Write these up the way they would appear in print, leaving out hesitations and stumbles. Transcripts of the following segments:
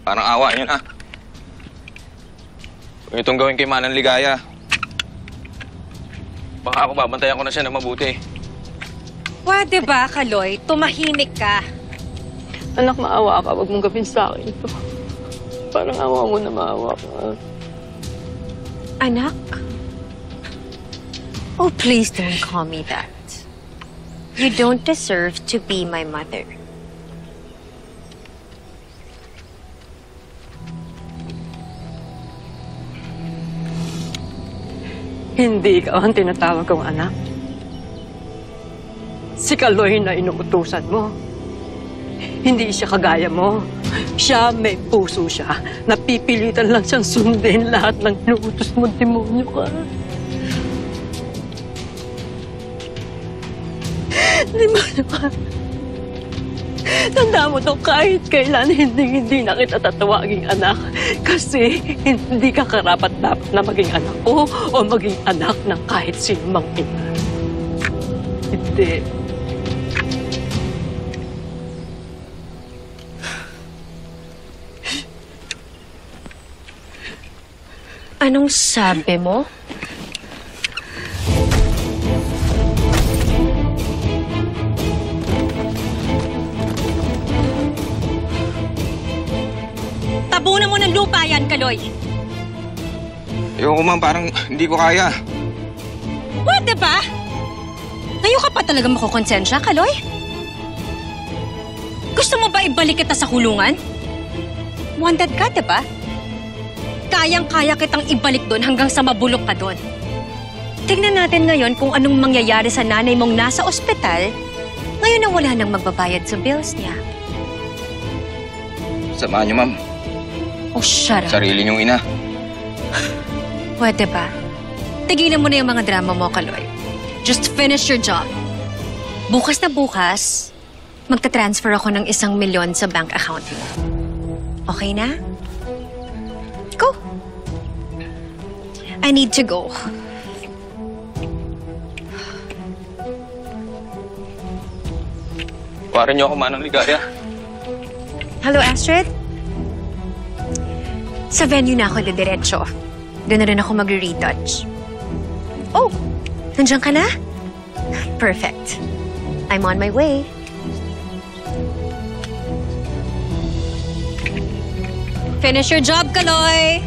Parang awa niyo na. Kung itong gawin kay Manang Ligaya, baka ako babantayan ko na siya na mabuti. Pwede ba, Kaloy? Tumahimik ka. Anak, maawa ka. Huwag mong gawin sa akin ito. Parang awa mo na maawa ka. Anak? Oh, please don't call me that. You don't deserve to be my mother. Hindi ikaw ang tinatawag kong anak. Si Kaloy na inuutusan mo. Hindi siya kagaya mo. Siya may puso siya. Napipilitan lang siyang sundin lahat ng inuutos mo, demonyo ka. Demonyo ka. Tanda mo to, kahit kailan hindi na kita tatawaging anak. Kasi hindi ka karapat-dapat na maging anak ko o maging anak ng kahit sino mang ina. Hindi. Anong sabi mo? Tabunan mo ng lupa yan, Kaloy. Ayoko, ma'am. Parang hindi ko kaya. Pwede ba? Ngayon ka pa talaga makukonsensya, Kaloy? Gusto mo ba ibalik kita sa kulungan? Wanted ka, diba? Kayang-kaya kitang ibalik doon hanggang sa mabulok ka doon. Tingnan natin ngayon kung anong mangyayari sa nanay mong nasa ospital ngayon na wala nang magbabayad sa bills niya. Samahan niyo, ma'am. Oh, shut up. Sarili niyong ina. Pwede ba? Tigilan mo na yung mga drama mo, Kaloy. Just finish your job. Bukas na bukas, magta-transfer ako ng 1 milyon sa bank account mo. Okay na? Go. I need to go. Kuwarin niyo ako, Manang Ligaya. Hello, Astrid? Sa venue na ako didiretso. Doon na rin ako mag-retouch. Oh! Nandiyan ka na? Perfect. I'm on my way. Finish your job, Kaloy!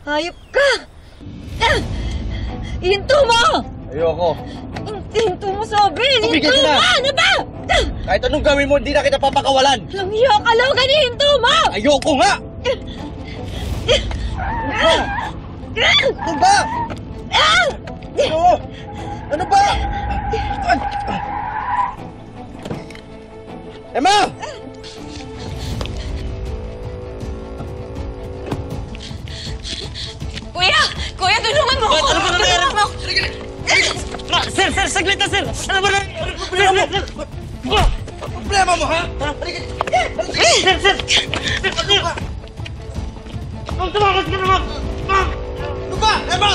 Hayop ka! Hinto mo! Ayoko. Hinto mo, sabi! Hinto Tumigil ka mo! na! Ano ba? Kahit anong gawin mo, hindi na kita papakawalan. Langyo ka lang ka hinto mo! Ayoko nga! Ano ba? Ano? Ano ba? Emma! Kuya! Kuya, tulungan mo ako! Ano ba nangyari? Tulungan mo! Sir, saglit na, sir! Ano ba nangyari? Problema mo? Problema mo, ha? Sir! Ang tumakas ka naman! Ano ba? Emma!